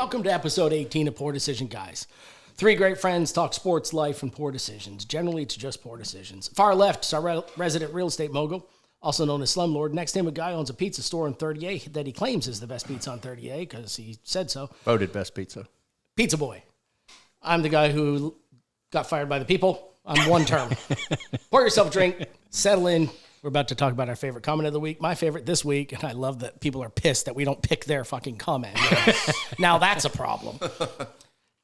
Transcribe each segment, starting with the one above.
Welcome to episode 18 of Poor Decision Guys. Three great friends talk sports, life, and poor decisions. Generally, it's just poor decisions. Far left is our resident real estate mogul, also known as Slumlord. Next to him, a guy owns a pizza store in 30A that he claims is the best pizza on 30A because he said so. Voted best pizza. Pizza boy. I'm the guy who got fired by the people on one term. Pour yourself a drink, settle in. We're about to talk about our favorite comment of the week. My favorite this week, and I love that people are pissed that we don't pick their fucking comment. Now that's a problem.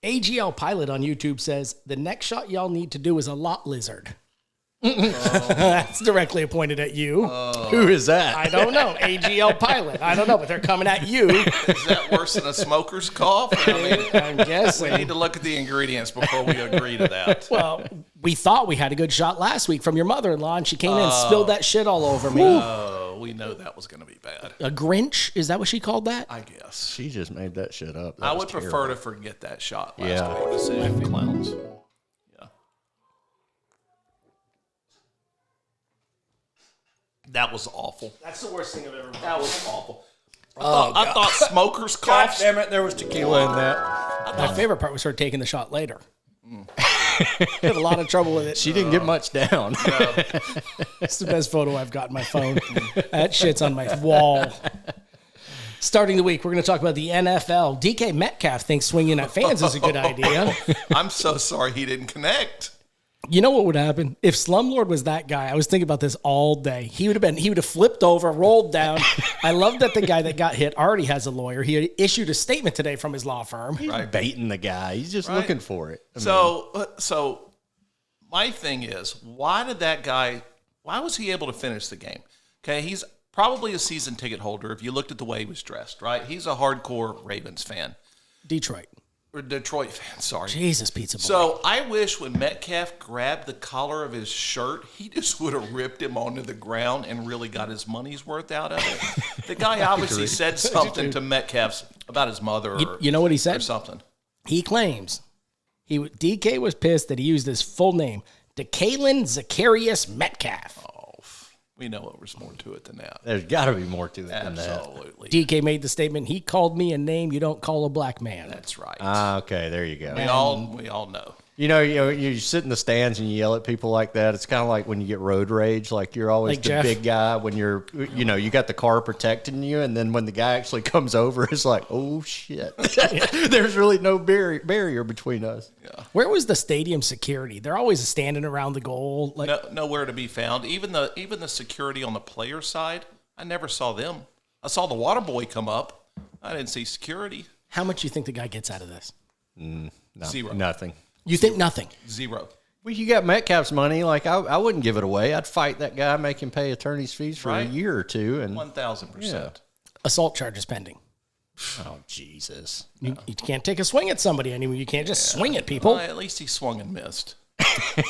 AGL Pilot on YouTube says, the next shot y'all need to do is a lot lizard. That's directly pointed at you. Who is that? I don't know. AGL Pilot. I don't know, but they're coming at you. Is that worse than a smoker's cough? I'm guessing. We need to look at the ingredients before we agree to that. Well, we thought we had a good shot last week from your mother-in-law, and she came in and spilled that shit all over me. Oh, we know that was going to be bad. A Grinch? Is that what she called that? I guess. She just made that shit up. I would prefer to forget that shot last Yeah. week. Decision clowns. Yeah. That was awful. That's the worst thing I've ever That was awful. I thought smokers' God coughs. damn it, there was tequila in that. My favorite part was her taking the shot later. Had a lot of trouble with it. She didn't get much down. It's the best photo I've got in my phone. That shit's on my wall. Starting the week, we're going to talk about the NFL. DK Metcalf thinks swinging at fans is a good idea. I'm so sorry he didn't connect. You know what would happen? If Slumlord was that guy, I was thinking about this all day. He would have flipped over, rolled down. I love that the guy that got hit already has a lawyer. He had issued a statement today from his law firm. He's baiting the guy. He's just looking for it. So my thing is, why was he able to finish the game? Okay, he's probably a season ticket holder if you looked at the way he was dressed, right? He's a hardcore Ravens fan. Detroit fan, sorry. Jesus, pizza boy. So I wish when Metcalf grabbed the collar of his shirt, he just would have ripped him onto the ground and really got his money's worth out of it. The guy obviously said something to Metcalf about his mother you know what he said? or something. He claims DK was pissed that he used his full name, DeKalin Zacharias Metcalf. We know there's more to it than that. There's got to be more to it than that. Absolutely. DK made the statement, he called me a name you don't call a black man. That's right. Okay, there you go. We all know. You know, you sit in the stands and you yell at people like that. It's kind of like when you get road rage. Like you're always Like the Jeff. big guy when you got the car protecting you, and then when the guy actually comes over, it's like, oh shit, there's really no barrier between us. Yeah. Where was the stadium security? They're always standing around the goal. Nowhere to be found. Even the security on the player side, I never saw them. I saw the water boy come up. I didn't see security. How much do you think the guy gets out of this? Zero. Nothing. You think nothing? Zero. Well, you got Metcalf's money. Like I wouldn't give it away. I'd fight that guy, make him pay attorney's fees for a year or two, and 1,000%. Assault charges pending. oh Jesus, You can't take a swing at somebody anymore. You can't just swing at people. Well, at least he swung and missed.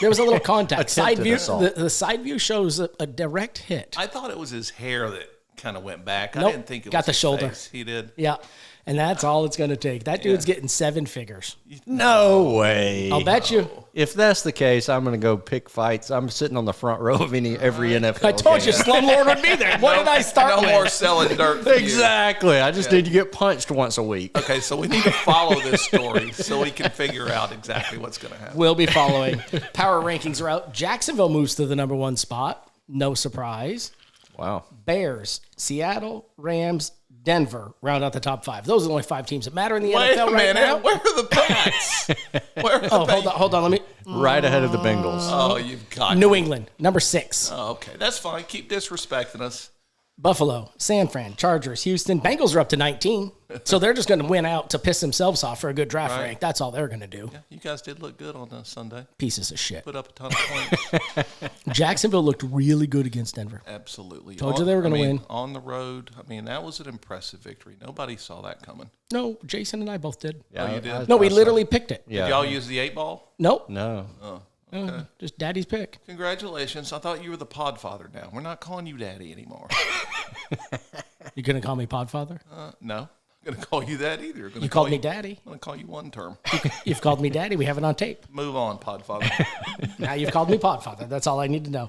There was a little contact. Side Attempted view. assault. The side view shows a direct hit. I thought it was his hair that kind of went back. I Nope. didn't think it Got was the his shoulder. face. He did. Yeah, and that's all it's going to take. That dude's getting 7 figures. no way. I'll bet you. If that's the case, I'm going to go pick fights. I'm sitting on the front row of every NFL. I told game. you, Slumlord would be there. What did I start No with? more selling dirt for you. Exactly. I just need to get punched once a week. Okay, so we need to follow this story so we can figure out exactly what's going to happen. We'll be following. Power rankings are out. Jacksonville moves to the number 1 spot. No surprise. Wow. Bears, Seattle, Rams, Denver round out the top 5. Those are the only 5 teams that matter in the Wait NFL a right minute. now. Where are the Pats? Where are the Hold on. Let me. Right ahead of the Bengals. Oh, you've got New England, number 6. Oh, okay, that's fine. Keep disrespecting us. Buffalo, San Fran, Chargers, Houston. Bengals are up to 19. So they're just going to win out to piss themselves off for a good draft rank. That's all they're going to do. Yeah, you guys did look good on Sunday. Pieces of shit. Put up a ton of points. Jacksonville looked really good against Denver. Absolutely. Told you they were gonna win. On the road. I mean, that was an impressive victory. Nobody saw that coming. No, Jason and I both did. Yeah, you did? No, we literally picked it. Yeah. Did y'all use the 8-ball? Nope. No. Just daddy's pick. Congratulations. I thought you were the pod father now. We're not calling you daddy anymore. You going to call me Podfather? No. I'm going to call you that either. You called me daddy. I'm going to call you one term. You've called me daddy. We have it on tape. Move on, pod father. Now you've called me Podfather. That's all I need to know.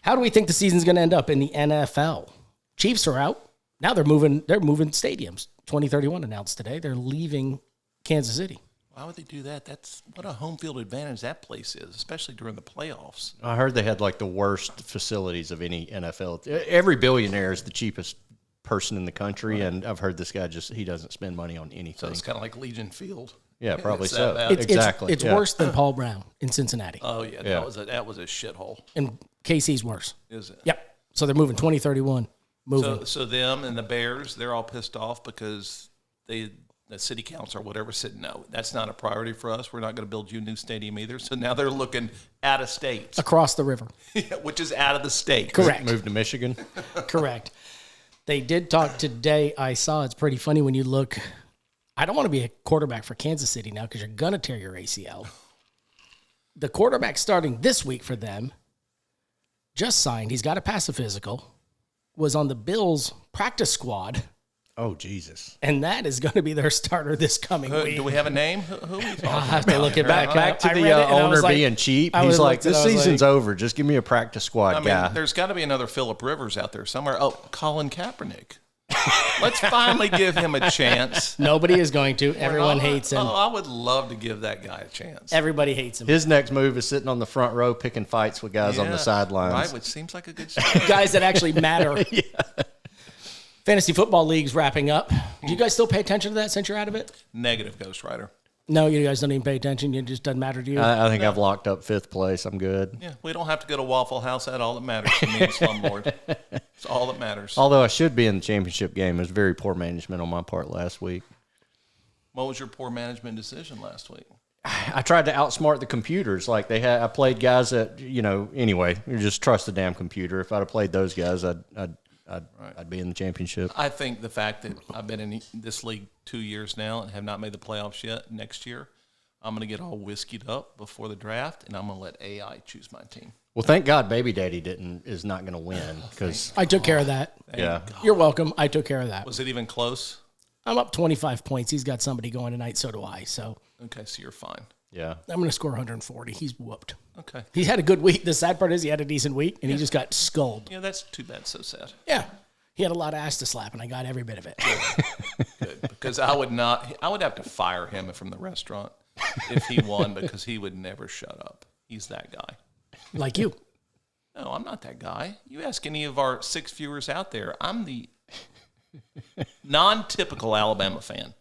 How do we think the season's going to end up in the NFL? Chiefs are out. Now they're moving stadiums. 2031 announced today. They're leaving Kansas City. Why would they do that? That's what a home field advantage that place is, especially during the playoffs. I heard they had like the worst facilities of any NFL. Every billionaire is the cheapest person in the country, and I've heard this guy he doesn't spend money on anything. So it's kind of like Legion Field. Yeah, probably It's so. that bad. Exactly. It's worse than Paul Brown in Cincinnati. Oh yeah, Yeah. that was a shithole. And KC's worse. Is it? Yep. So they're moving 2031. Moving. So them and the Bears, they're all pissed off because the city council or whatever said, no, that's not a priority for us. We're not going to build you a new stadium either. So now they're looking out of state. Across the river. Which is out of the state. Correct. Moved to Michigan. Correct. They did talk today. I saw it's pretty funny when you look. I don't want to be a quarterback for Kansas City now because you're going to tear your ACL. The quarterback starting this week for them just signed. He's got to pass a physical. Was on the Bills practice squad. Oh, Jesus. And that is going to be their starter this coming week. Do we have a name? Who are we talking I'll have to look it back. Back to I read the it and I owner was like- being cheap. I He's was like, looked at it, this I was season's like- over. Just give me a practice squad I mean, guy. there's got to be another Phillip Rivers out there somewhere. Oh, Colin Kaepernick. Let's finally give him a chance. Nobody is going to. Everyone hates him. Oh, I would love to give that guy a chance. Everybody hates him. His next move is sitting on the front row picking fights with guys on the Yeah, sidelines. Right, which seems like a good story. Guys that actually matter. Fantasy football league's wrapping up. Do you guys still pay attention to that since you're out of it? Negative Ghost Rider. No, you guys don't even pay attention. It just doesn't matter to you. I think I've locked up 5th place. I'm good. Yeah, we don't have to go to Waffle House. That's all that matters to me and Slumlord. It's all that matters. Although I should be in the championship game. It was very poor management on my part last week. What was your poor management decision last week? I tried to outsmart the computers. Like I played guys that, anyway, you just trust the damn computer. If I'd have played those guys, I'd be in the championship. I think the fact that I've been in this league 2 years now and have not made the playoffs yet, next year, I'm going to get all whiskeyed up before the draft, and I'm going to let AI choose my team. Well, thank God Baby Daddy is not going to win because I took care of that. yeah. You're welcome. I took care of that. Was it even close? I'm up 25 points. He's got somebody going tonight. So do I. So Okay, so you're fine. Yeah. I'm going to score 140. He's whooped. Okay. He's had a good week. The sad part is he had a decent week, and he just got sculled. Yeah, that's too bad. So sad. Yeah. He had a lot of ass to slap, and I got every bit of it. Good. Because I would have to fire him from the restaurant if he won because he would never shut up. He's that guy. Like you. No, I'm not that guy. You ask any of our 6 viewers out there, I'm the non-typical Alabama fan,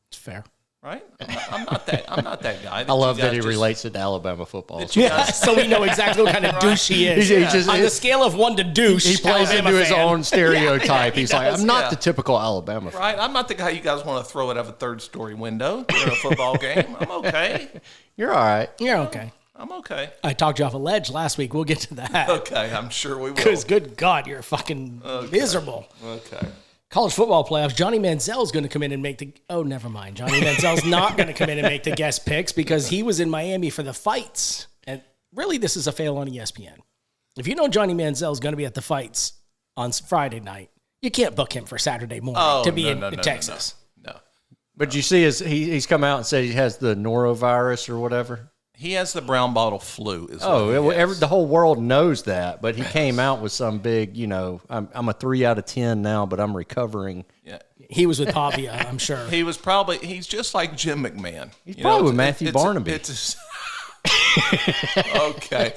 It's fair. right? I'm not that guy. I love that he relates it to Alabama football. That you Yeah, guys, so we know exactly what kind of douche he is. He just- On the scale of 1 to douche, He plays Alabama into his fan. own stereotype. He's like, does, I'm not yeah. the typical Alabama fan. right? I'm not the guy you guys want to throw out of a third-story window during a football game. I'm okay. You're all right. You're okay. I'm okay. I talked you off a ledge last week. We'll get to that. Okay, I'm sure we will. Because, good God, you're fucking miserable. Okay. College football playoffs, Johnny Manziel's going to come in and make the... Oh, never mind. Johnny Manziel's not going to come in and make the guest picks because he was in Miami for the fights. And really, this is a fail on ESPN. If you know Johnny Manziel's going to be at the fights on Friday night, you can't book him for Saturday morning to be in Texas. No. But you see, he's come out and said he has the norovirus or whatever. He has the brown bottle flu. The whole world knows that. But he came out with some big, I'm a 3 out of 10 now, but I'm recovering. Yeah. He was with Pavia, I'm sure. He's just like Jim McMahon. He's probably with Matthew Barnaby. Okay.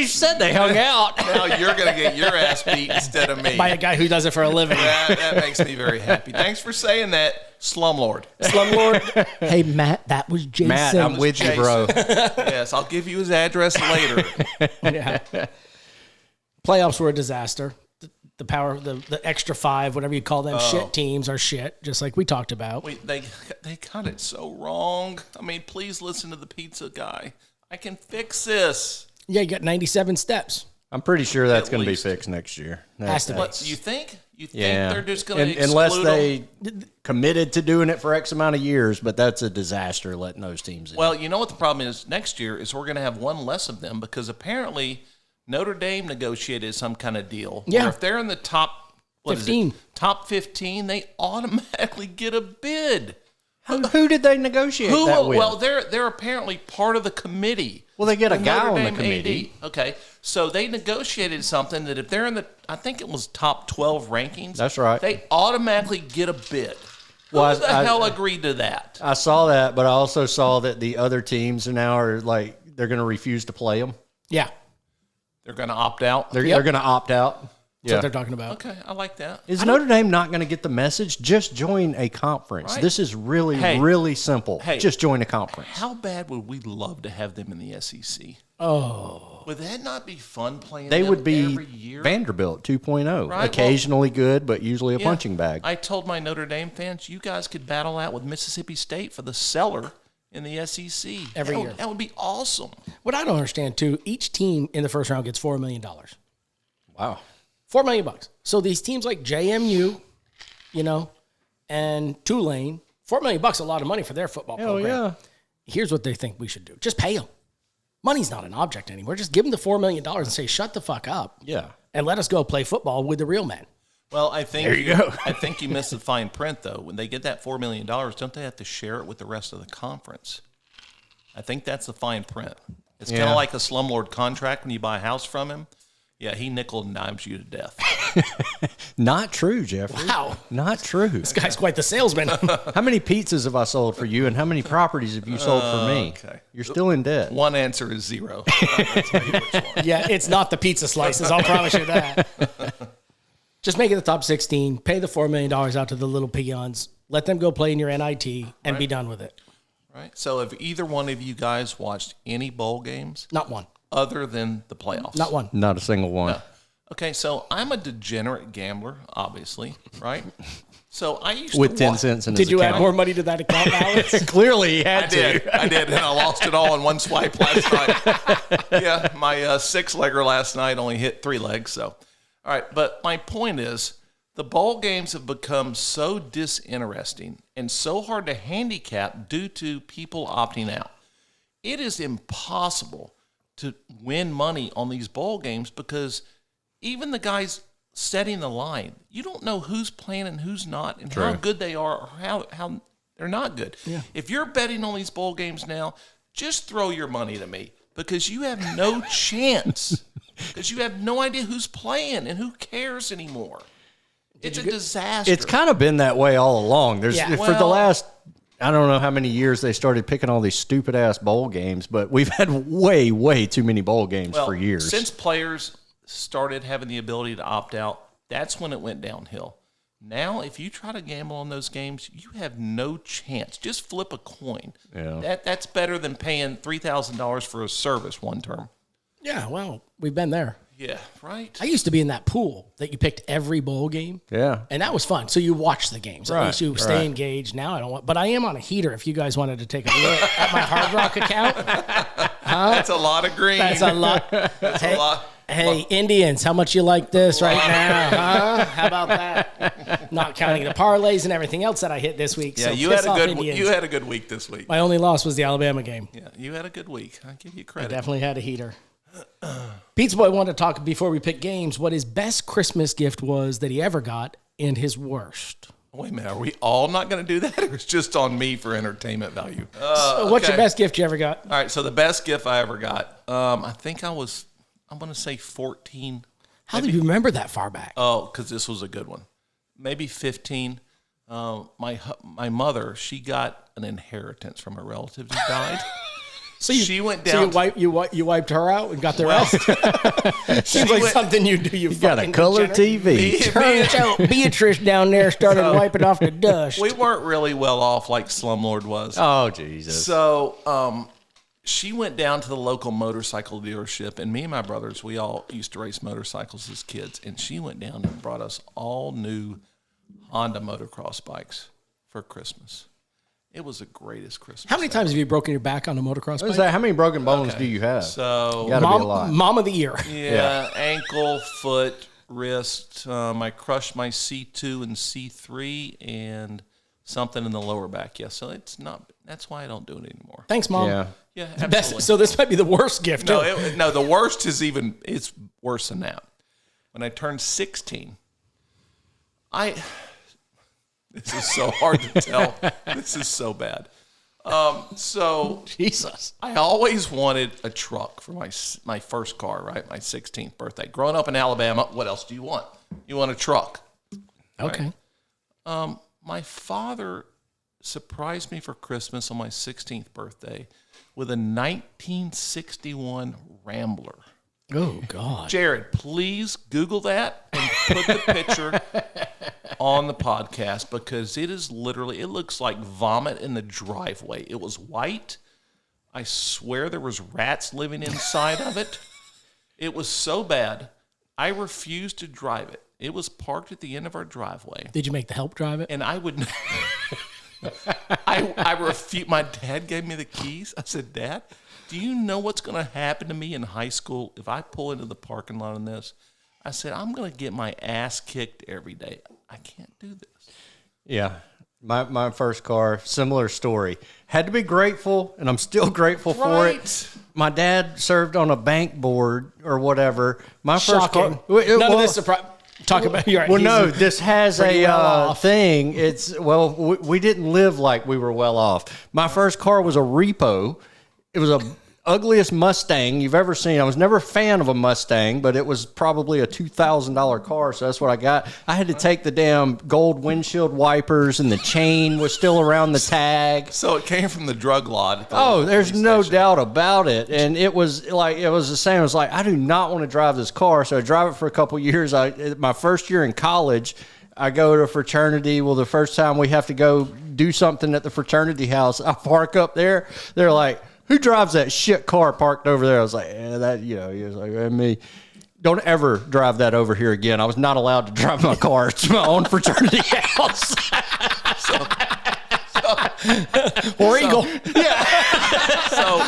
You said they hung out. Now you're going to get your ass beat instead of me. By a guy who does it for a living. That makes me very happy. Thanks for saying that, Slumlord. Slumlord. Hey, Matt, that was Jason. Matt, I'm with you, bro. Yes, I'll give you his address later. Yeah. Playoffs were a disaster. The extra 5, whatever you call them, shit teams are shit, just like we talked about. Wait, they got it so wrong. I mean, please listen to the pizza guy. I can fix this. Yeah, you got 97 steps. I'm pretty sure that's At going to be least. fixed next year. Has to be. What, you think? You think Yeah. they're just going to exclude unless them? they committed to doing it for X amount of years, but that's a disaster letting those teams in. Well, you know what the problem is next year is we're going to have one less of them because apparently Notre Dame negotiated some kind of deal. Yeah. Where if they're in the top 15. top 15, they automatically get a bid. Who did they negotiate that with? Well, they're apparently part of the committee. Well, they get a The guy Notre on the Dame committee. AD. Okay, so they negotiated something that if they're in the, I think it was top 12 rankings. That's right. They automatically get a bid. Well, Who the hell agreed to that? I saw that, but I also saw that the other teams now are like they're going to refuse to play them. Yeah. They're going to opt out. They're going to opt out. That's what they're talking about. Okay, I like that. Is Notre Dame not going to get the message? Just join a conference. Right. This is really, Hey. really simple. Hey. Just join a conference. How bad would we love to have them in the SEC? Oh. Would that not be fun playing They them would be every year? Vanderbilt 2.0. Right, Occasionally good, but usually a Yeah. punching bag. I told my Notre Dame fans, you guys could battle out with Mississippi State for the cellar in the SEC. Every That year. That would be awesome. What I don't understand too, each team in the first round gets $4 million. Wow. $4 million. So these teams like JMU, and Tulane, $4 million a lot of money for their football Hell program. yeah. Here's what they think we should do. Just pay them. Money's not an object anymore. Just give them the $4 million and say, shut the fuck up. Yeah. And let us go play football with the real men. Well, I think There you go. I think you missed the fine print though. When they get that $4 million, don't they have to share it with the rest of the conference? I think that's the fine print. It's kind Yeah. of like a slumlord contract when you buy a house from him. Yeah, he nickel and dimes you to death. Not true, Jeffrey. Wow. Not true. This guy's quite the salesman. How many pizzas have I sold for you, and how many properties have you sold for me? Okay. You're still in debt. One answer is 0. I'll tell you which one. Yeah, it's not the pizza slices. I'll promise you that. Just make it the top 16. Pay the $4 million out to the little peons. Let them go play in your NIT and be done with it. Right. So, have either one of you guys watched any bowl games Not one. other than the playoffs? Not one. Not a single one. Okay, so I'm a degenerate gambler, obviously, right? So I used With to 10 cents in his Did you add account. more money to that account, Alex? Clearly, he had I did, and I lost it all in one swipe last night. Yeah, my 6-legger last night only hit 3 legs. So, all right. But my point is, the bowl games have become so disinteresting and so hard to handicap due to people opting out. It is impossible to win money on these bowl games because even the guys setting the line, you don't know who's playing and who's not, and how good they are or how they're not good. Yeah. If you're betting on these bowl games now, just throw your money to me because you have no chance. Because you have no idea who's playing and who cares anymore. It's a disaster. It's kind of been that way all along. There's Yeah. for the Well- last, I don't know how many years they started picking all these stupid ass bowl games, but we've had way, way too many bowl games for years. Since players started having the ability to opt out, that's when it went downhill. Now, if you try to gamble on those games, you have no chance. Just flip a coin. Yeah. That's better than paying $3,000 for a service one term. Yeah, well, we've been there. Yeah, right? I used to be in that pool that you picked every bowl game. Yeah. And that was fun. So you watch the games. At Right, least you stay engaged. Now I don't want, but I am on a heater if you guys wanted to take a look at my Hard Rock account. That's a lot of green. That's a lot. That's Hey, a lot. hey, Indians, how much you like this right now? Huh? How about that? Not counting the parlays and everything else that I hit this week. Yeah, so you piss had a off, good Indians. you had a good week this week. My only loss was the Alabama game. Yeah, you had a good week. I give you I credit. definitely had a heater. Pizza Boy wanted to talk before we pick games what his best Christmas gift was that he ever got and his worst. Wait a minute, are we all not going to do that, or it's just on me for entertainment value? So what's your okay. best gift you ever got? All right, so the best gift I ever got, I think I'm going to say 14. How do you remember that far back? Oh, because this was a good one. Maybe 15. My mother, she got an inheritance from a relative who died. So she went down. So you wiped her out and got the rest. Seems like went- something you do. You Got a fucking color degenerate. TV. Turns out Beatrice down there started wiping off the dust. We weren't really well off like Slumlord was. Oh, Jesus. So she went down to the local motorcycle dealership, and me and my brothers, we all used to race motorcycles as kids, and she went down and brought us all new Honda motocross bikes for Christmas. It was the greatest Christmas. How many times have you broken your back on a motocross What is bike? that? How many broken bones do you have? So, Gotta be a lot. Mom of the year. yeah, ankle, foot, wrist. I crushed my C2 and C3 and something in the lower back. Yeah, so it's not. That's why I don't do it anymore. Thanks, Mom. Yeah. Yeah, Best, absolutely. so this might be the worst gift. No, too. no, the worst is it's worse than that. When I turned 16, This is so hard to tell. This is so bad. So Jesus. I always wanted a truck for my first car, right? My 16th birthday. Growing up in Alabama, what else do you want? You want a truck. Okay. Right? My father surprised me for Christmas on my 16th birthday with a 1961 Rambler. Oh, God. Jared, please Google that and put the picture on the podcast because it looks like vomit in the driveway. It was white. I swear there was rats living inside of it. It was so bad. I refused to drive it. It was parked at the end of our driveway. Did you make the help drive it? And I would... I refuse. My dad gave me the keys. I said, Dad, do you know what's going to happen to me in high school if I pull into the parking lot on this? I said, I'm going to get my ass kicked every day. I can't do this. Yeah. My first car, similar story. Had to be grateful, and I'm still grateful for it. My dad served on a bank board or whatever. My Shocking. first car. None of this surprise. Talk about your. Well, no, this has pretty well off. thing. We didn't live like we were well off. My first car was a repo. It was a ugliest Mustang you've ever seen. I was never a fan of a Mustang, but it was probably a $2,000 car, so that's what I got. I had to take the damn gold windshield wipers, and the chain was still around the tag. So it came from the drug lot. Oh, there's no doubt about it. And it was the same. It was like, I do not want to drive this car. So I drive it for a couple years. My first year in college, I go to a fraternity. Well, the first time we have to go do something at the fraternity house, I park up there. They're like, who drives that shit car parked over there? I was like, he was like, me. Don't ever drive that over here again. I was not allowed to drive my car to my own fraternity house. Or Eagle. Yeah. So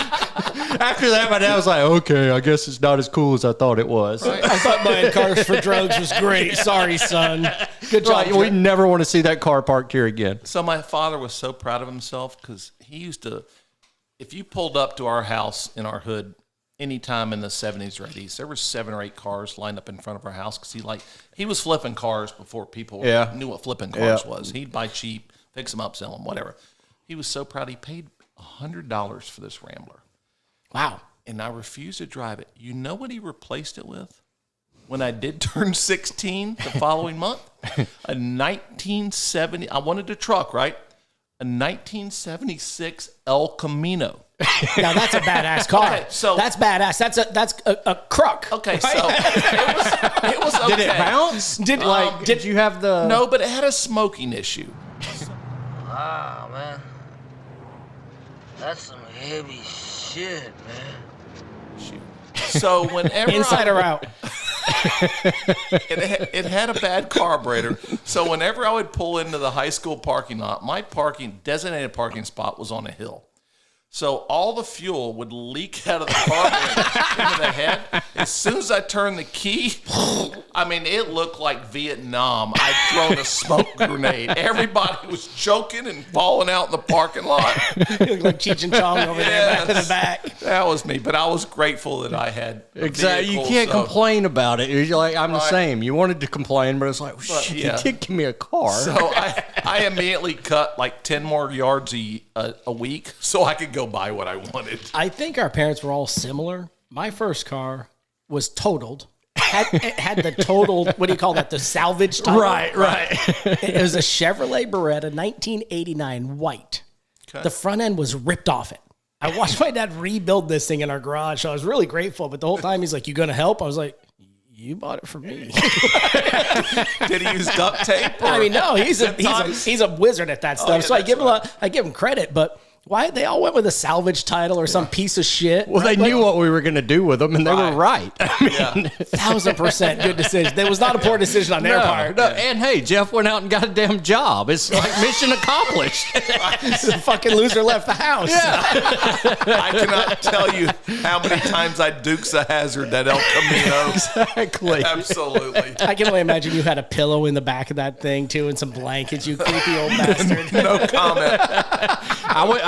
after that, my dad was like, okay, I guess it's not as cool as I thought it was. I thought buying cars for drugs was great. Sorry, son. Good job. Right, we never want to see that car parked here again. So my father was so proud of himself because he used to, if you pulled up to our house in our hood anytime in the 70s or 80s, there were 7 or 8 cars lined up in front of our house because he was flipping cars before people knew what flipping cars was. He'd buy cheap, fix them up, sell them, whatever. He was so proud. He paid $100 for this Rambler. Wow. And I refused to drive it. You know what he replaced it with? When I did turn 16 the following month, a 1970, I wanted a truck, right? A 1976 El Camino. Now that's a badass car. Okay, so that's badass. That's a truck. Okay, so it was okay. Did it bounce? Did you have the... No, but it had a smoking issue. Wow, man. That's some heavy shit, man. Shoot. So whenever Inside or out? it had a bad carburetor. So whenever I would pull into the high school parking lot, my designated parking spot was on a hill. So all the fuel would leak out of the carburetor into the head. As soon as I turned the key, I mean, it looked like Vietnam. I'd thrown a smoke grenade. Everybody was choking and falling out in the parking lot. You look like Cheech and Chong over there back to the back. That was me, but I was grateful that I had Exactly. You can't complain about it. You're like, I'm the same. You wanted to complain, but it's like, shit, you did give me a car. So I immediately cut like 10 more yards a week so I could go buy what I wanted. I think our parents were all similar. My first car was totaled. It had the totaled, what do you call that? The salvage title. Right. It was a Chevrolet Beretta 1989 white. Okay. The front end was ripped off it. I watched my dad rebuild this thing in our garage, so I was really grateful. But the whole time he's like, "You gonna help?" I was like, "You bought it for me." Did he use duct tape? I mean, no, he's a wizard at that stuff. Yeah, so I give him credit, but why they all went with a salvage title or some piece of shit? Well, they knew what we were going to do with them, and they were right. I mean, 1,000% good decision. There was not a poor decision on their part. No. And hey, Jeff went out and got a damn job. It's like mission accomplished. The fucking loser left the house. Yeah. I cannot tell you how many times I Dukes a Hazard that El Camino. Exactly. Absolutely. I can only imagine you had a pillow in the back of that thing too, and some blankets. You creepy old bastard. No comment.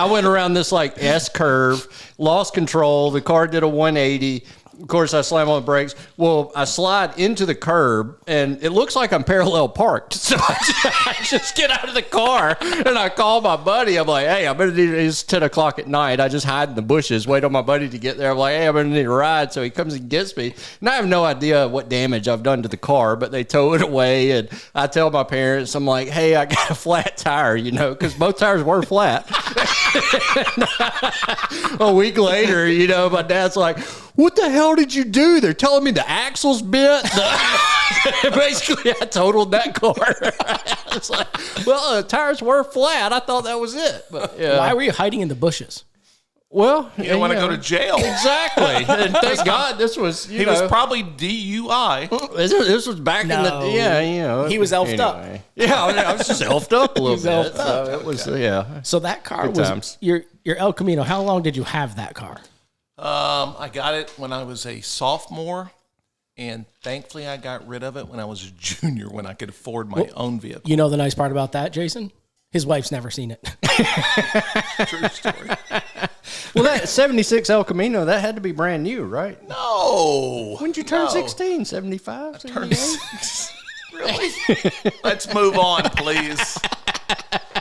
I went around this like S curve, lost control. The car did a 180. Of course, I slam on the brakes. Well, I slide into the curb, and it looks like I'm parallel parked. So I just get out of the car, and I call my buddy. I'm like, hey, I'm going to need, it's 10 o'clock at night. I just hide in the bushes, wait on my buddy to get there. I'm like, hey, I'm going to need a ride. So he comes and gets me. And I have no idea what damage I've done to the car, but they tow it away. And I tell my parents, I'm like, hey, I got a flat tire, you know, because both tires were flat. A week later, you know, my dad's like, what the hell did you do? They're telling me the axle's bent. Basically, I totaled that car. I was like, well, the tires were flat. I thought that was it. But yeah. Why were you hiding in the bushes? Well, You don't want to go to jail. Exactly. And thank God this was, He was probably DUI. This was back in the, you know. He was elfed up. Yeah, I was just elfed up a little was bit. elfed up. So it was, yeah. So that car Good was times. your El Camino. How long did you have that car? I got it when I was a sophomore, and thankfully I got rid of it when I was a junior when I could afford my own vehicle. You know the nice part about that, Jason? His wife's never seen it. True story. Well, that 76 El Camino, that had to be brand new, right? No. When did you turn 16? 75? 78? Really? Let's move on, please.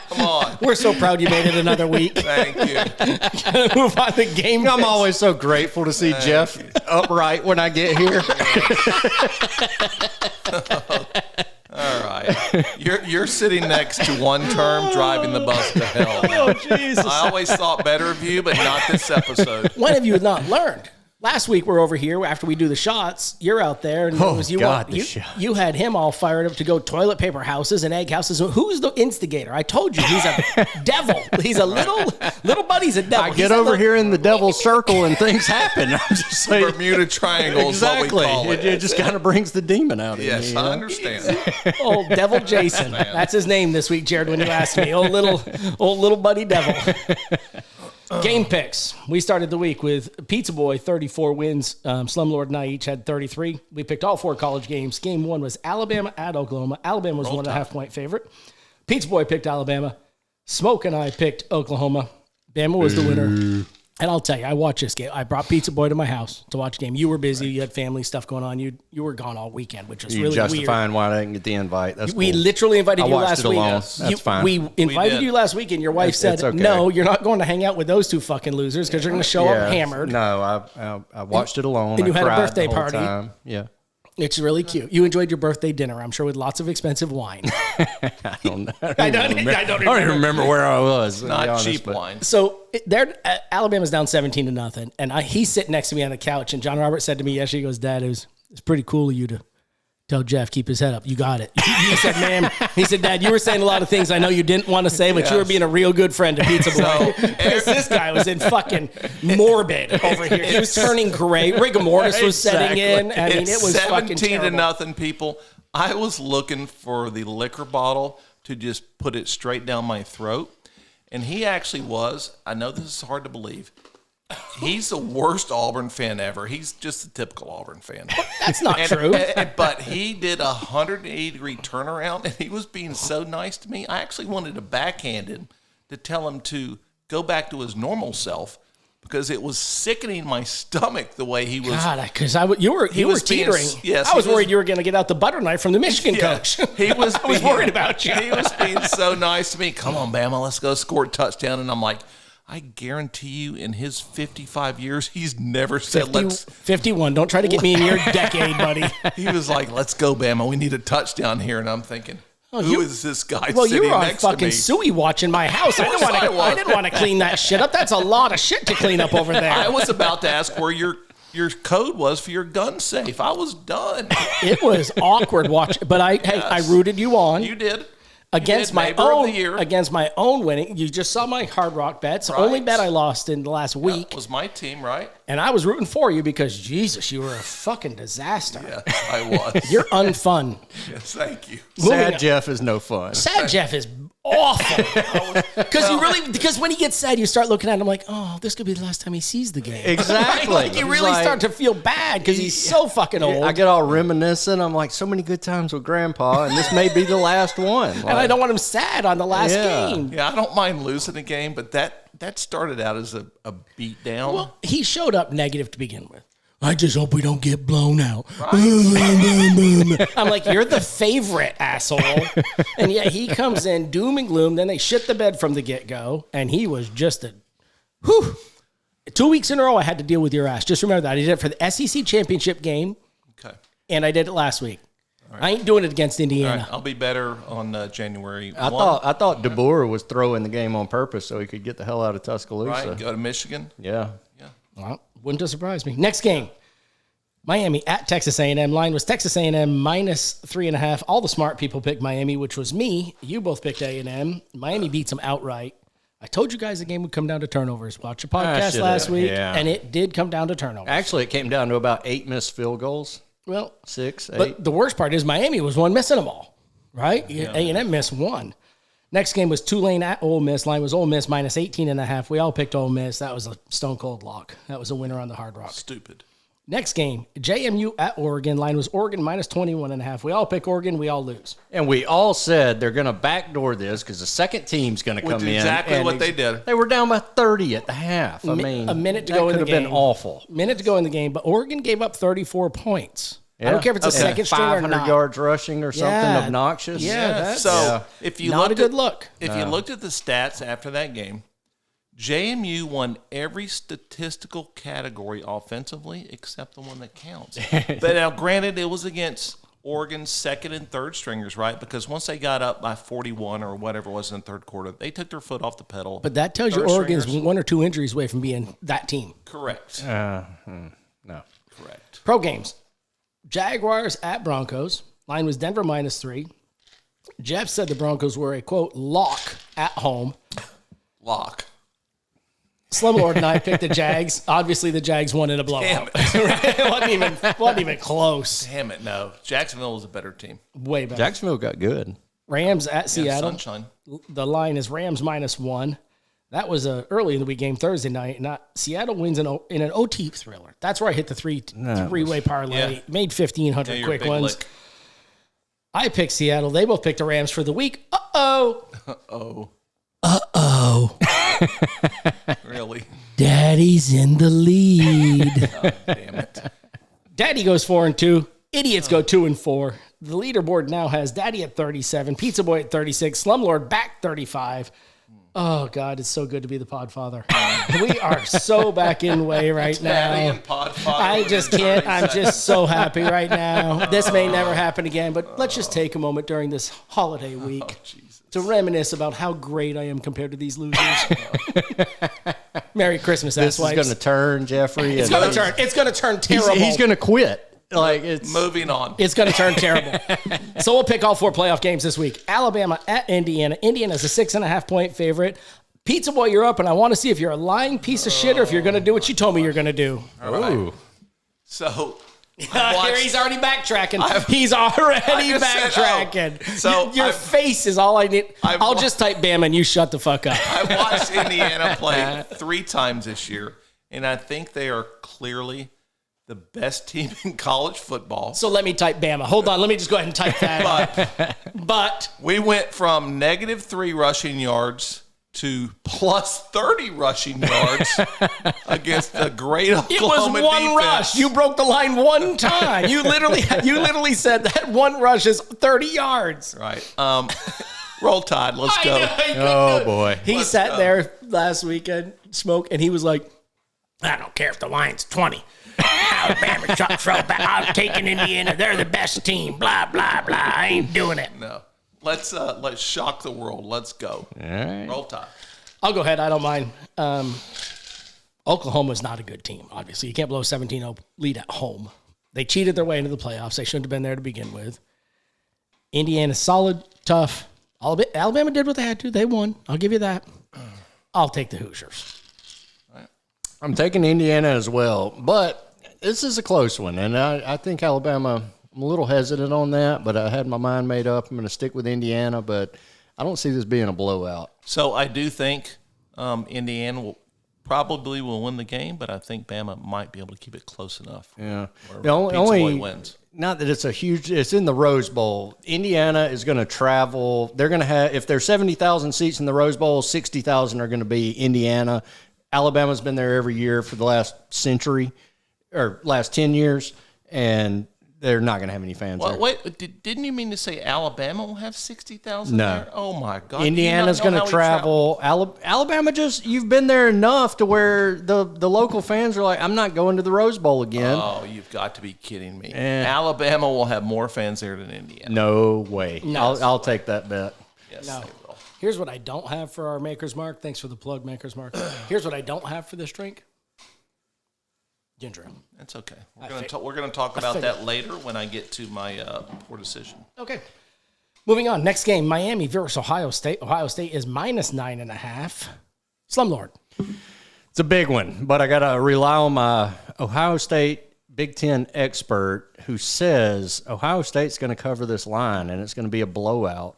Come on. We're so proud you made it another week. Thank you. Move on to game. I'm always so grateful to see Jeff upright when I get here. All right. You're sitting next to one term driving the bus to hell. Oh, Jesus. I always thought better of you, but not this episode. When have you not learned? Last week we're over here after we do the shots. You're out there, and it was you. You had him all fired up to go toilet paper houses and egg houses. Who's the instigator? I told you he's a devil. He's a little buddy's a devil. I get over here in the devil's circle and things happen. I'm just saying. Bermuda Triangle is Exactly. what we call it. It just kind of brings the demon out of Yes, me. You I know? understand. Old devil Jason. That's his name this week, Jared. When you asked me, old little buddy devil. Game picks. We started the week with Pizza Boy, 34 wins. Slumlord and I each had 33. We picked all 4 college games. Game 1 was Alabama at Oklahoma. Alabama was 1.5-point favorite. Pizza Boy picked Alabama. Smoke and I picked Oklahoma. Bama was the winner. And I'll tell you, I watched this game. I brought Pizza Boy to my house to watch a game. You were busy. You had family stuff going on. You were gone all weekend, which was really justifying weird. why I didn't get the invite. That's We cool. literally invited I you watched last it week. alone. That's fine. We invited did. you last week, and your wife said, it's okay. no, you're not going to hang out with those 2 fucking losers because you're going to show up hammered. No, I watched it alone. And you I had a cried birthday the whole party. time. Yeah. It's really cute. You enjoyed your birthday dinner, I'm sure, with lots of expensive wine. I don't know. I don't even remember where I was. Not cheap wine. So Alabama's down 17-0, and he's sitting next to me on the couch, and John Roberts said to me yesterday, he goes, Dad, it's pretty cool of you to tell Jeff, keep his head up. You got it. He said, man, Dad, you were saying a lot of things I know you didn't want to say, but you were being a real good friend to Pizza Boy. Because this guy was in fucking morbid over here. He was turning gray. Rigor mortis was setting in. I mean, it was fucking 17-0, people. I was looking for the liquor bottle to just put it straight down my throat. And he actually was. I know this is hard to believe. He's the worst Auburn fan ever. He's just a typical Auburn fan. That's not true. But he did a 180-degree turnaround, and he was being so nice to me. I actually wanted to backhand him to tell him to go back to his normal self because it was sickening my stomach the way he was. God, because you were teetering. Yes, I was worried you were going to get out the butter knife from the Michigan coach. He was. I was worried about you. He was being so nice to me. Come on, Bama, let's go score a touchdown. And I'm like, I guarantee you, in his 55 years, he's never said, 51. Don't try to get me in your decade, buddy. He was like, let's go, Bama. We need a touchdown here. And I'm thinking, who is this guy Well, sitting you were on next to fucking me? Suey watch in my house. I didn't want to clean that shit up. That's a lot of shit to clean up over there. I was about to ask where your code was for your gun safe. I was done. It was awkward watching, but I rooted you on. You did. Against my own winning. You just saw my Hard Rock bets. Right. Only bet I lost in the last week. That was my team, right? And I was rooting for you because, Jesus, you were a fucking disaster. Yes, I was. You're unfun. Yes, thank you. Sad Jeff is no fun. Sad Jeff is awful. Because when he gets sad, you start looking at him like, oh, this could be the last time he sees the game. Exactly. Like you really start to feel bad because he's so fucking old. I get all reminiscent. I'm like, so many good times with Grandpa, and this may be the last one. And I don't want him sad on the last game. Yeah, I don't mind losing a game, but that started out as a beat down. Well, he showed up negative to begin with. I just hope we don't get blown out. I'm like, you're the favorite, asshole. And yet he comes in doom and gloom. Then they shit the bed from the get-go. And he was just a, whew. 2 weeks in a row, I had to deal with your ass. Just remember that. I did it for the SEC championship game. Okay. And I did it last week. Right. I ain't doing it against Indiana. Right. I'll be better on January 1. I thought DeBoer was throwing the game on purpose so he could get the hell out of Tuscaloosa. Right, go to Michigan. Yeah. Well, wouldn't have surprised me. Next game, Miami at Texas A&M. Line was Texas A&M -3.5. All the smart people picked Miami, which was me. You both picked A&M. Miami beats them outright. I told you guys the game would come down to turnovers. Watch your podcast last week, and it did come down to turnovers. Actually, it came down to about 8 missed field goals. Well, 6, 8. But the worst part is Miami was one missing them all, right? Yeah. A&M missed one. Next game was Tulane at Ole Miss. Line was Ole Miss -18.5. We all picked Ole Miss. That was a stone cold lock. That was a winner on the Hard Rock. Stupid. Next game, JMU at Oregon. Line was Oregon -21.5. We all pick Oregon. We all lose. And we all said they're going to backdoor this because the second team's going to come in. Exactly what they did. They were down by 30 at the half. I mean, a minute to go in the game. That could have been awful. Minute to go in the game, but Oregon gave up 34 points. Yeah. I don't care if it's a second string or not. 500 yards rushing or something obnoxious. Yeah, if you not a good look. If you looked at the stats after that game, JMU won every statistical category offensively except the one that counts. But now, granted, it was against Oregon's second and third stringers, right? Because once they got up by 41 or whatever it was in the third quarter, they took their foot off the pedal. But that tells you Oregon's 1 or 2 injuries away from being that team. Correct. No. Correct. Pro games. Jaguars at Broncos. Line was Denver -3. Jeff said the Broncos were a, quote, lock at home. Lock. Slumlord and I picked the Jags. Obviously, the Jags won in a blowout. It wasn't even close. Damn it, no. Jacksonville was a better team. Way better. Jacksonville got good. Rams at Seattle. Sunshine. The line is Rams -1. That was a early in the week game, Thursday night. Seattle wins in an OT thriller. That's where I hit the three-way parlay. Yeah. Made 1,500 quick ones. Lick. I picked Seattle. They both picked the Rams for the week. Uh-oh. Uh-oh. Uh-oh. Really? Daddy's in the lead. Oh, damn it. Daddy goes 4-2. Idiots go 2-4. The leaderboard now has Daddy at 37, Pizza Boy at 36, Slumlord back 35. Oh, God, it's so good to be the Podfather. We are so back in way right now. Daddy and Podfather. I just can't. I'm just so happy right now. This may never happen again, but let's just take a moment during this holiday week to reminisce about how great I am compared to these losers. Merry Christmas, This asswipes. is going to turn, Jeffrey. It's going to turn terrible. He's going to quit. Like it's Moving on. It's going to turn terrible. So we'll pick all 4 playoff games this week. Alabama at Indiana. Indiana's a 6.5-point favorite. Pizza Boy, you're up, and I want to see if you're a lying piece of shit or if you're going to do what you told me you're going to do. All right. Ooh. So Here he's already backtracking. He's already backtracking. So your face is all I need. I'll wa- just type Bama and you shut the fuck up. I watched Indiana play 3 times this year, and I think they are clearly the best team in college football. So let me type Bama. Hold on. Let me just go ahead and type that. But we went from -3 rushing yards to +30 rushing yards against the great Oklahoma it was one defense. rush. You broke the line one time. You literally said that one rush is 30 yards. Right. Roll Tide. Let's go. Oh boy. He sat there last weekend, smoked, and he was like, I don't care if the line's 20. Alabama truck throw back. I'm taking Indiana. They're the best team. Blah, blah, blah. I ain't doing it. No. Let's shock the world. Let's go. All right. Roll Tide. I'll go ahead. I don't mind. Oklahoma's not a good team, obviously. You can't blow a 17-0 lead at home. They cheated their way into the playoffs. They shouldn't have been there to begin with. Indiana's solid, tough. Alabama did what they had to. They won. I'll give you that. I'll take the Hoosiers. I'm taking Indiana as well, but this is a close one, and I think Alabama, I'm a little hesitant on that, but I had my mind made up. I'm going to stick with Indiana, but I don't see this being a blowout. So I do think Indiana will probably win the game, but I think Bama might be able to keep it close enough. Yeah. Where The only Pizza Boy wins. Not that it's a huge, it's in the Rose Bowl. Indiana is going to travel. They're going to have, if there's 70,000 seats in the Rose Bowl, 60,000 are going to be Indiana. Alabama's been there every year for the last century. or last 10 years, and they're not going to have any fans Well, there. wait, didn't you mean to say Alabama will have 60,000 No. there? Oh, my God. Indiana's Do you going not to know how he travel. Alabama you've been there enough to where the local fans are like, I'm not going to the Rose Bowl again. Oh, you've got to be kidding me. Alabama will have more fans there than Indiana. No way. No. I'll take that bet. Yes, No. they will. Here's what I don't have for our Maker's Mark. Thanks for the plug, Maker's Mark. Here's what I don't have for this drink. Ginger ale. That's okay. We're going to talk about that later when I get to my poor decision. Okay. Moving on. Next game, Miami versus Ohio State. Ohio State is -9.5. Slumlord. It's a big one, but I got to rely on my Ohio State Big Ten expert who says Ohio State's going to cover this line and it's going to be a blowout.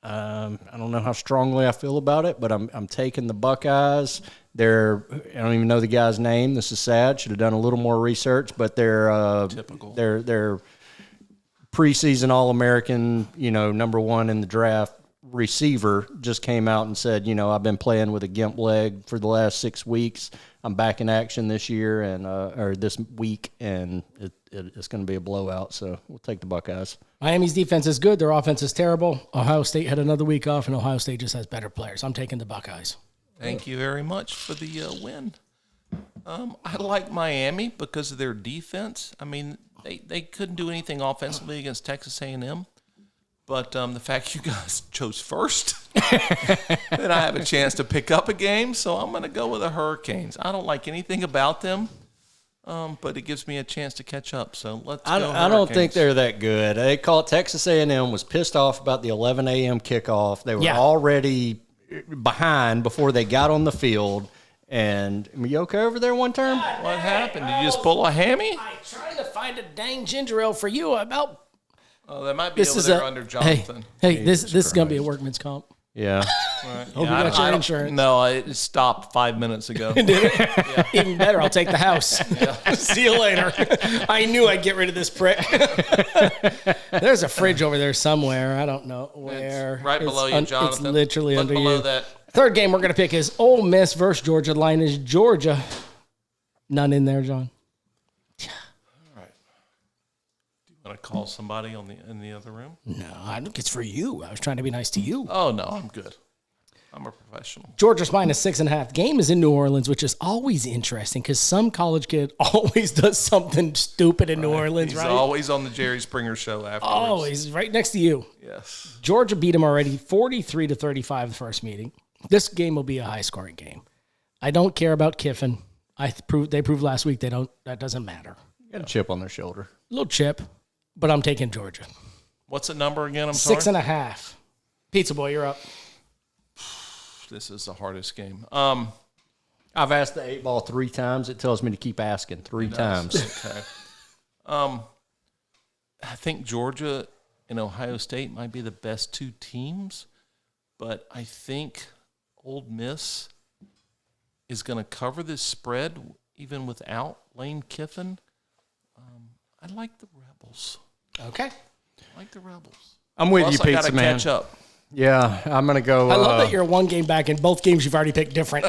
I don't know how strongly I feel about it, but I'm taking the Buckeyes. I don't even know the guy's name. This is sad. Should have done a little more research, but Typical. They're preseason All-American, number one in the draft receiver just came out and said, I've been playing with a gimp leg for the last 6 weeks. I'm back in action this year or this week, and it's going to be a blowout. So we'll take the Buckeyes. Miami's defense is good. Their offense is terrible. Ohio State had another week off, and Ohio State just has better players. I'm taking the Buckeyes. Thank you very much for the win. I like Miami because of their defense. I mean, they couldn't do anything offensively against Texas A&M. But the fact you guys chose first, then I have a chance to pick up a game. So I'm going to go with the Hurricanes. I don't like anything about them, but it gives me a chance to catch up. So let's go I don't think Hurricanes. they're that good. They call it Texas A&M was pissed off about the 11 a.m. kickoff. They were Yeah. already behind before they got on the field. And were you okay over there one term? What happened? Did you just pull a hammy? I'm trying to find a dang ginger ale for you about. Oh, that might be This over is there a under Jonathan. Hey, this is going to be a workman's comp. Yeah. Hope you got your insurance. No, it stopped 5 minutes ago. Even better, I'll take the house. See you later. I knew I'd get rid of this prick. There's a fridge over there somewhere. I don't know where. It's right below you, Jonathan. It's literally Look under below you. that. Third game we're going to pick is Ole Miss versus Georgia. The line is Georgia. None in there, John. Want to call somebody in the other room? No, I think it's for you. I was trying to be nice to you. Oh, no, I'm good. I'm a professional. Georgia's -6.5. Game is in New Orleans, which is always interesting because some college kid always does something stupid in New Orleans, He's right? always on the Jerry Springer show afterwards. Always right next to you. Yes. Georgia beat them already 43-35 the first meeting. This game will be a high-scoring game. I don't care about Kiffin. They proved last week that doesn't matter. Got a chip on their shoulder. A little chip, but I'm taking Georgia. What's the number again? I'm sorry. 6.5. Pizza Boy, you're up. This is the hardest game. I've asked the 8 ball 3 times. It tells me to keep asking 3 times. Okay. I think Georgia and Ohio State might be the best 2 teams, but I think Ole Miss is going to cover this spread even without Lane Kiffin. I like the Rebels. Okay. I like the Rebels. I'm with Plus, you, I Pizza gotta Man. catch up. Yeah, I'm going to go. I love that you're 1 game back and both games you've already picked different.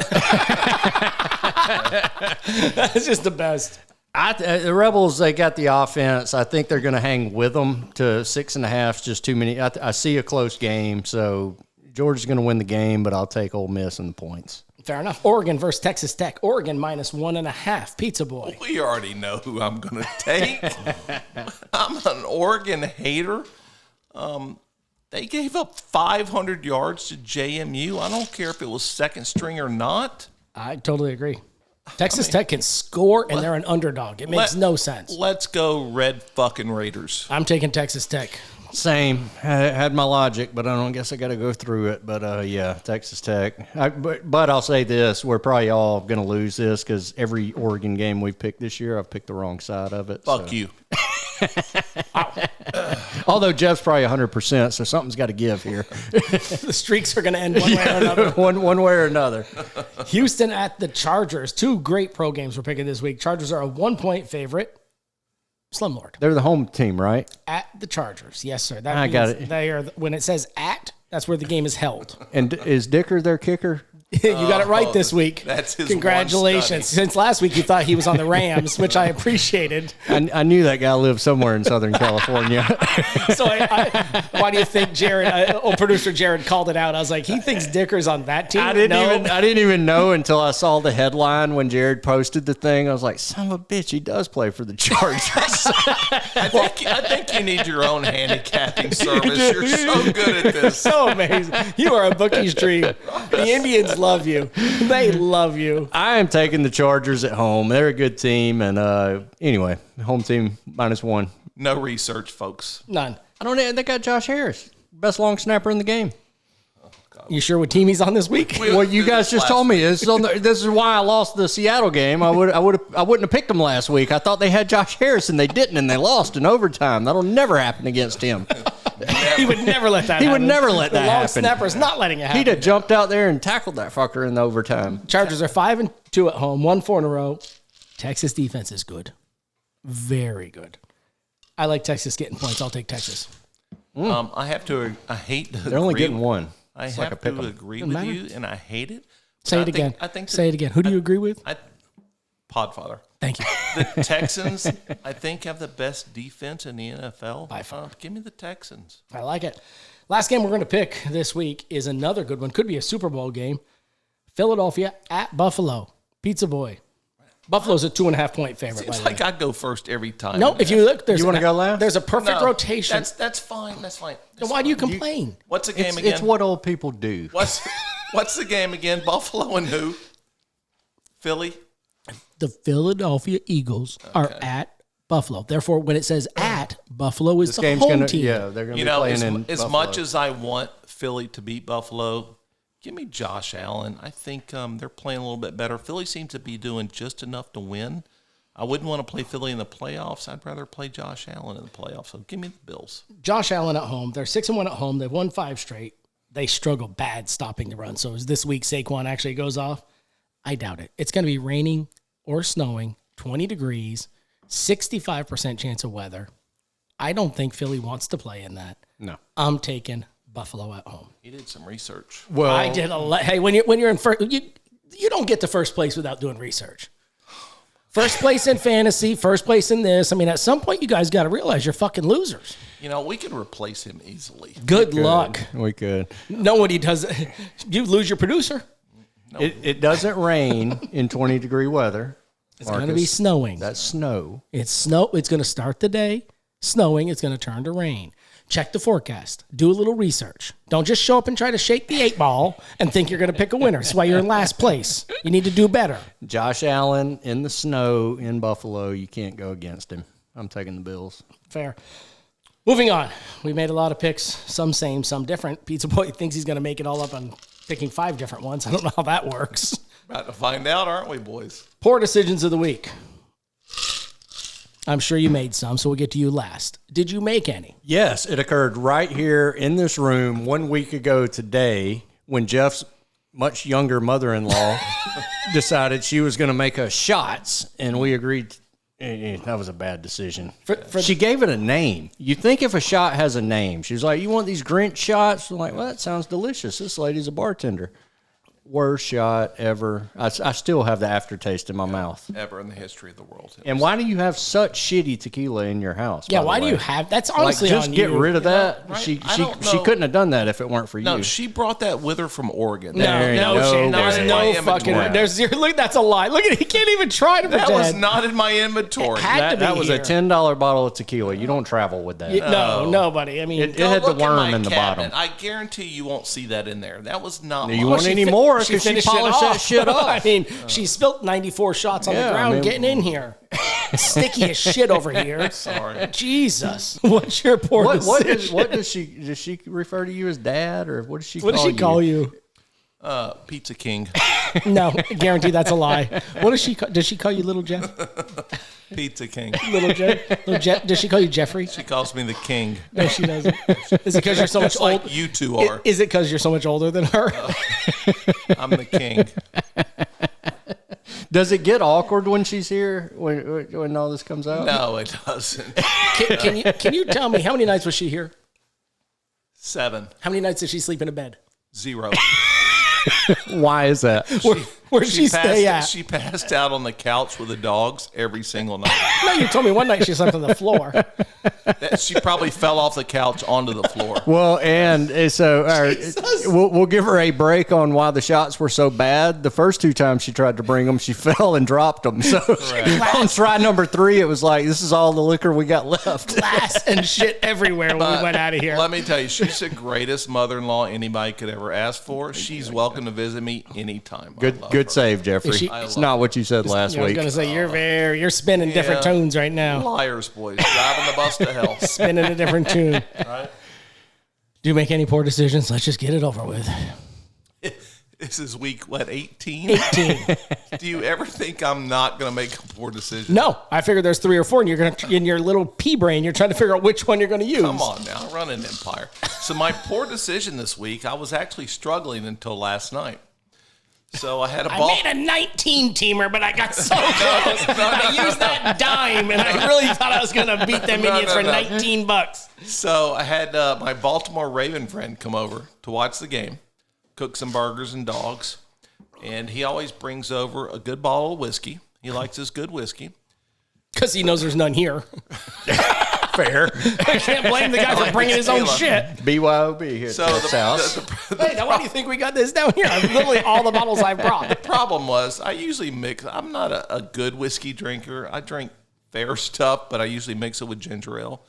That's just the best. The Rebels, they got the offense. I think they're going to hang with them to 6.5. It's just too many. I see a close game, so Georgia's going to win the game, but I'll take Ole Miss and the points. Fair enough. Oregon versus Texas Tech. Oregon -1.5. Pizza Boy. We already know who I'm going to take. I'm an Oregon hater. They gave up 500 yards to JMU. I don't care if it was second string or not. I totally agree. Texas Tech can score, and they're an underdog. It makes no sense. Let's go Red fucking Raiders. I'm taking Texas Tech. Same. I had my logic, but I don't guess I got to go through it. But, yeah, Texas Tech. But I'll say this. We're probably all going to lose this because every Oregon game we've picked this year, I've picked the wrong side of it. Fuck you. Although Jeff's probably 100%, so something's got to give here. The streaks are going to end one way or another. one way or another. Houston at the Chargers. 2 great pro games we're picking this week. Chargers are a 1-point favorite. Slumlord. They're the home team, right? At the Chargers. Yes, sir. That I means got it. They are, when it says at, that's where the game is held. And is Dicker their kicker? You got it right this week. That's his Congratulations. Since last week you thought he was on the Rams, which I appreciated. I knew that guy lived somewhere in Southern California. So why do you think producer Jared called it out? I was like, he thinks Dicker's on that team. I didn't even know until I saw the headline when Jared posted the thing. I was like, son of a bitch, he does play for the Chargers. I think you need your own handicapping service. You're so good at this. So amazing. You are a bookie's dream. The Indians love you. They love you. I am taking the Chargers at home. They're a good team. And anyway, home team -1. No research, folks. None. They got Josh Harris, best long snapper in the game. You sure what team he's on this week? Well, you guys just told me this. This is why I lost the Seattle game. I wouldn't have picked them last week. I thought they had Josh Harris and they didn't, and they lost in overtime. That'll never happen against him. He would never let that happen. He would never let that the long happen. snapper's not letting it happen. He'd have jumped out there and tackled that fucker in the overtime. Chargers are 5-2 at home, 1-4 in a row. Texas defense is good. Very good. I like Texas getting points. I'll take Texas. I have to. I hate. They're only getting one. I It's have like a to pick'em. agree with you, and I hate it. Say it again. Say it again. Who do you agree with? Podfather. Thank you. The Texans, I think, have the best defense in the NFL. By far. Give me the Texans. I like it. Last game we're going to pick this week is another good one. Could be a Super Bowl game. Philadelphia at Buffalo. Pizza Boy. Buffalo's a 2.5-point favorite. Seems by the like way. I go first every time. No, if you look, You wanna go last? There's a perfect No, rotation. That's fine. That's fine. Then why do you complain? What's the game again? It's what old people do. What's the game again? Buffalo and who? Philly? The Philadelphia Eagles are at Buffalo. Therefore, when it says at, Buffalo is the home team. Yeah, they're going to be playing in as Buffalo. much as I want Philly to beat Buffalo, give me Josh Allen. I think they're playing a little bit better. Philly seems to be doing just enough to win. I wouldn't want to play Philly in the playoffs. I'd rather play Josh Allen in the playoffs. So give me the Bills. Josh Allen at home. They're 6-1 at home. They've won 5 straight. They struggle bad stopping the run. So is this week Saquon actually goes off? I doubt it. It's going to be raining or snowing, 20 degrees, 65% chance of weather. I don't think Philly wants to play in that. No. I'm taking Buffalo at home. He did some research. Well, I did a lot. Hey, when you're in first, you don't get to first place without doing research. First place in fantasy, first place in this. I mean, at some point, you guys got to realize you're fucking losers. You know, we could replace him easily. Good luck. We could. Nobody does. You lose your producer. It doesn't rain in 20-degree weather. It's going to be snowing. That's snow. It's snow. It's going to start the day snowing. It's going to turn to rain. Check the forecast. Do a little research. Don't just show up and try to shake the 8 ball and think you're going to pick a winner. That's why you're in last place. You need to do better. Josh Allen in the snow in Buffalo. You can't go against him. I'm taking the Bills. Fair. Moving on. We made a lot of picks. Some same, some different. Pizza Boy thinks he's going to make it all up on picking 5 different ones. I don't know how that works. About to find out, aren't we, boys? Poor decisions of the week. I'm sure you made some, so we'll get to you last. Did you make any? Yes, it occurred right here in this room 1 week ago today when Jeff's much younger mother-in-law decided she was going to make us shots, and we agreed. That was a bad decision. She gave it a name. You think if a shot has a name. She was like, you want these Grinch shots? I'm like, well, that sounds delicious. This lady's a bartender. Worst shot ever. I still have the aftertaste in my mouth. Ever in the history of the world. And why do you have such shitty tequila in your house? Yeah, by the why do way? you have? That's honestly just on get you. rid of that. right? She I don't she know. couldn't have done that if it weren't for you. No, she brought that with her from Oregon. There you No, go. Shane, there's There no you go. fucking. Inventory. There's zero. Look, that's a lie. Look at it. He can't even try to That pretend. was not in my inventory. It had to be that was here. a $10 bottle of tequila. You don't travel with that. No, nobody. I mean, It had the Look in worm my in the cabinet. bottom. I guarantee you won't see that in there. That was not You mine. want any more? Because she finished it polished that off. shit off. I mean, she spilt 94 shots on Yeah, the ground I mean- getting in here. Sticky as shit over here. Sorry. Jesus. What's your poor decision? What does she refer to you as dad, or what does she What call does she call you? Pizza King. No, guarantee that's a lie. What does she call? Does she call you Little Jeff? Pizza King. Little Jeff? Does she call you Jeffrey? She calls me the king. No, she doesn't. Is it because you're so much Just older? like you two are. Is it because you're so much older than her? I'm the king. Does it get awkward when she's here, when all this comes out? No, it doesn't. Can you tell me how many nights was she here? 7. How many nights did she sleep in a bed? 0. Why is that? Where'd she stay at? She passed out on the couch with the dogs every single night. No, you told me one night she slept on the floor. She probably fell off the couch onto the floor. Well, and so we'll give her a break on why the shots were so bad. The first 2 times she tried to bring them, she fell and dropped them. So on try number 3, it was like, this is all the liquor we got left. Glass and shit everywhere when we went out of here. Let me tell you, she's the greatest mother-in-law anybody could ever ask for. She's welcome to visit me anytime. Good save, Jeffrey. It's not what you said last I was week. going to say, you're spinning different tunes right now. Liars, boys. Driving the bus to hell. Spinning a different tune. Right? Do you make any poor decisions? Let's just get it over with. This is week, 18? 18. Do you ever think I'm not going to make a poor decision? No, I figured there's 3 or 4, and you're going to, in your little pea brain, you're trying to figure out which one you're going to use. Come on now, run an empire. So my poor decision this week, I was actually struggling until last night. So I had a ball. I made a 19-teamer, but I got so close. I used that dime, and I really thought I was going to beat them idiots for $19. So I had my Baltimore Raven friend come over to watch the game, cook some burgers and dogs, and he always brings over a good bottle of whiskey. He likes his good whiskey. Because he knows there's none here. Fair. I can't blame the guy for bringing his own shit. BYOB here at Jeff's house. Hey, now why do you think we got this down here? Literally all the bottles I've brought. The problem was I usually mix. I'm not a good whiskey drinker. I drink fair stuff, but I usually mix it with ginger ale.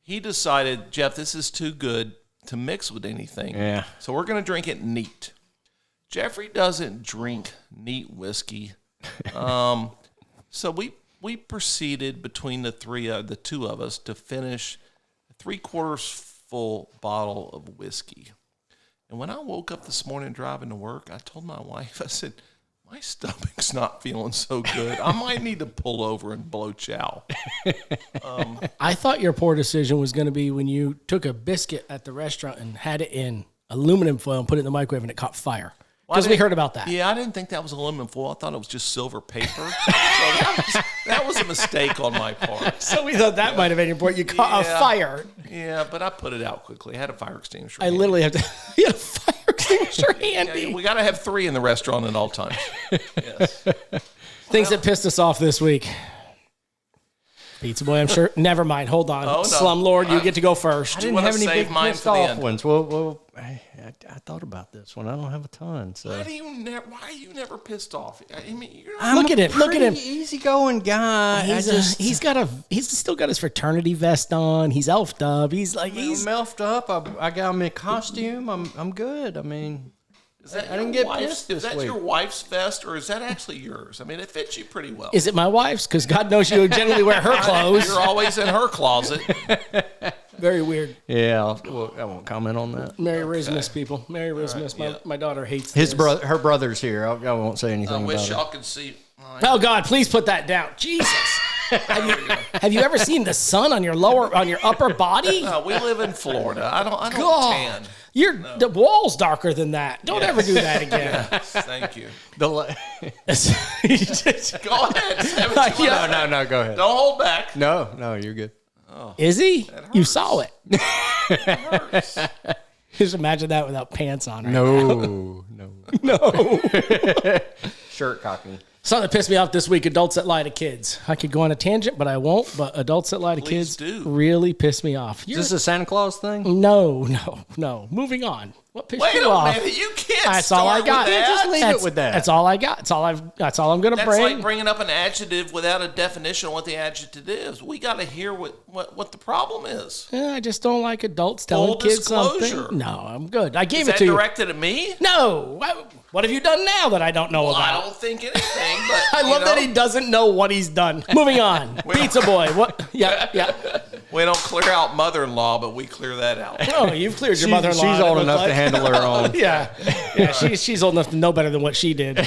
He decided, Jeff, this is too good to mix with anything. Yeah. So we're going to drink it neat. Jeffrey doesn't drink neat whiskey. So we proceeded between the 2 of us to finish a 3/4 full bottle of whiskey. And when I woke up this morning driving to work, I told my wife, I said, my stomach's not feeling so good. I might need to pull over and blow chow. I thought your poor decision was going to be when you took a biscuit at the restaurant and had it in aluminum foil and put it in the microwave and it caught fire. Because we heard about that. Yeah, I didn't think that was aluminum foil. I thought it was just silver paper. So that was a mistake on my part. So we thought that might have been your point. You caught a fire. Yeah, but I put it out quickly. I had a fire extinguisher. I literally have to. You had a fire extinguisher handy. Yeah, we got to have 3 in the restaurant at all times. Yes. Things that pissed us off this week. Pizza Boy, I'm sure. Never mind. Hold on. Oh, no. Slumlord, you get to go first. I didn't wanna have any save big mine pissed for the off end? ones. Well, I thought about this one. I don't have a ton. So Why are you never pissed off? I mean, you're I'm Look at him. Look at him. Easygoing guy. He's still got his fraternity vest on. He's elfed up. He's like I'm elfed up. I got him in costume. I'm good. I mean, Is that I didn't get wife's, pissed Is this that week. your wife's vest, or is that actually yours? I mean, it fits you pretty well. Is it my wife's? Because God knows you generally wear her clothes. You're always in her closet. Very weird. yeah. I won't comment on that. Merry Christmas, people. Merry Christmas. My daughter hates His this. brother, her brother's here. I won't say anything I about wish it. y'all could see. Oh God, please put that down. Jesus. Have you ever seen the sun on your upper body? We live in Florida. I don't God. tan. The wall's darker than that. Don't ever do that again. Yes, thank you. No, Go ahead. Say what you want. no, go ahead. Don't hold back. No, you're good. Is he? You saw it. It hurts. Just imagine that without pants on. Right? No. Shirt cocking. Something that pissed me off this week, adults that lie to kids. I could go on a tangent, but I won't. But adults that lie to Please kids do. really piss me off. Is this a Santa Claus thing? No. Moving on. What pissed Wait you a off? minute. You can't That's start all I got. with that. Just leave it with that. That's all I got. That's all I'm going to That's bring. like bringing up an adjective without a definition of what the adjective is. We got to hear what the problem is. I just don't like adults telling Full kids disclosure. something. No, I'm good. I gave Is it that to you. directed at me? No. What have you done now that I don't know Well, about? I don't think anything, but I love that he doesn't know what he's done. Moving on. Pizza Boy. What? Yeah. We don't clear out mother-in-law, but we clear that out. Oh, you've cleared your mother-in-law. She's it old looks enough to like. handle her own. Yeah. She's old enough to know better than what she did. All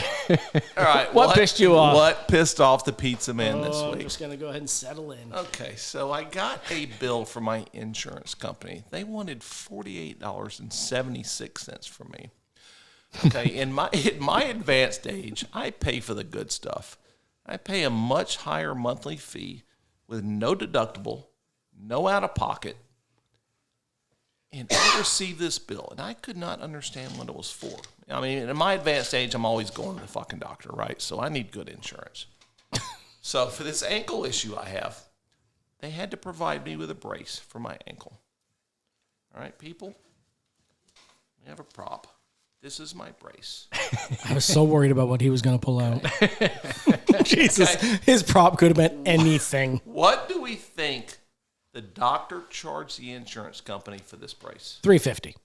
right. What pissed you off? What pissed off the pizza man this I'm week? just going to go ahead and settle in. Okay, so I got a bill from my insurance company. They wanted $48.76 from me. Okay, in my advanced age, I pay for the good stuff. I pay a much higher monthly fee with no deductible, no out of pocket. And I received this bill, and I could not understand what it was for. I mean, in my advanced age, I'm always going to the fucking doctor, right? So I need good insurance. So for this ankle issue I have, they had to provide me with a brace for my ankle. All right, people, we have a prop. This is my brace. I was so worried about what he was going to pull out. Jesus, his prop could have been anything. What do we think the doctor charged the insurance company for this brace? $350.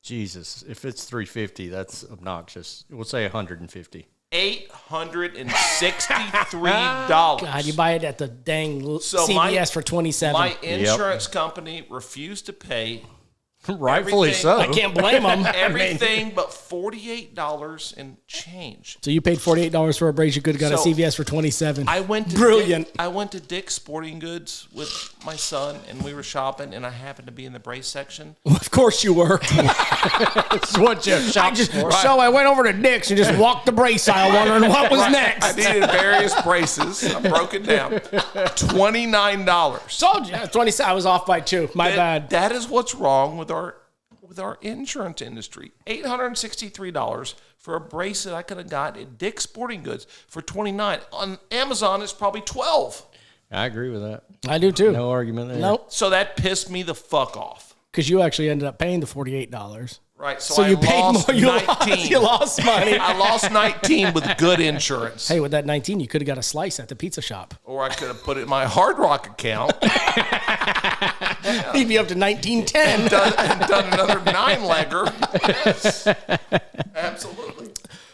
Jesus, if it's $350, that's obnoxious. We'll say $150. $863. God, you buy it at the dang CVS for $27. My insurance company refused to pay. Rightfully everything- so. I can't blame them. Everything but $48 and change. So you paid $48 for a brace you could have got So, at CVS for $27. I went to Brilliant. I went to Dick's Sporting Goods with my son, and we were shopping, and I happened to be in the brace section. Well, of course you were. That's what you shop for. So I went over to Dick's and just walked the brace aisle wondering what was next. I needed various braces. I broke it down. $29. Told you. 27. I was off by 2. My bad. That is what's wrong with our insurance industry. $863 for a brace that I could have got at Dick's Sporting Goods for $29. On Amazon, it's probably $12. I agree with that. I do too. No argument there. Nope. So that pissed me the fuck off. Because you actually ended up paying the $48. Right. So So I you paid lost more. You 19. lost money. I lost 19 with good insurance. Hey, with that 19, you could have got a slice at the pizza shop. Or I could have put it in my Hard Rock account He'd be up to 1910. and done another 9-legger. Yes. Absolutely.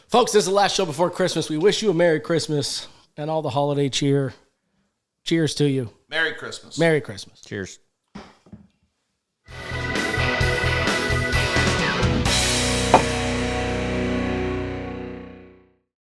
Folks, this is the last show before Christmas. We wish you a Merry Christmas and all the holiday cheer. Cheers to you. Merry Christmas. Merry Christmas. Cheers.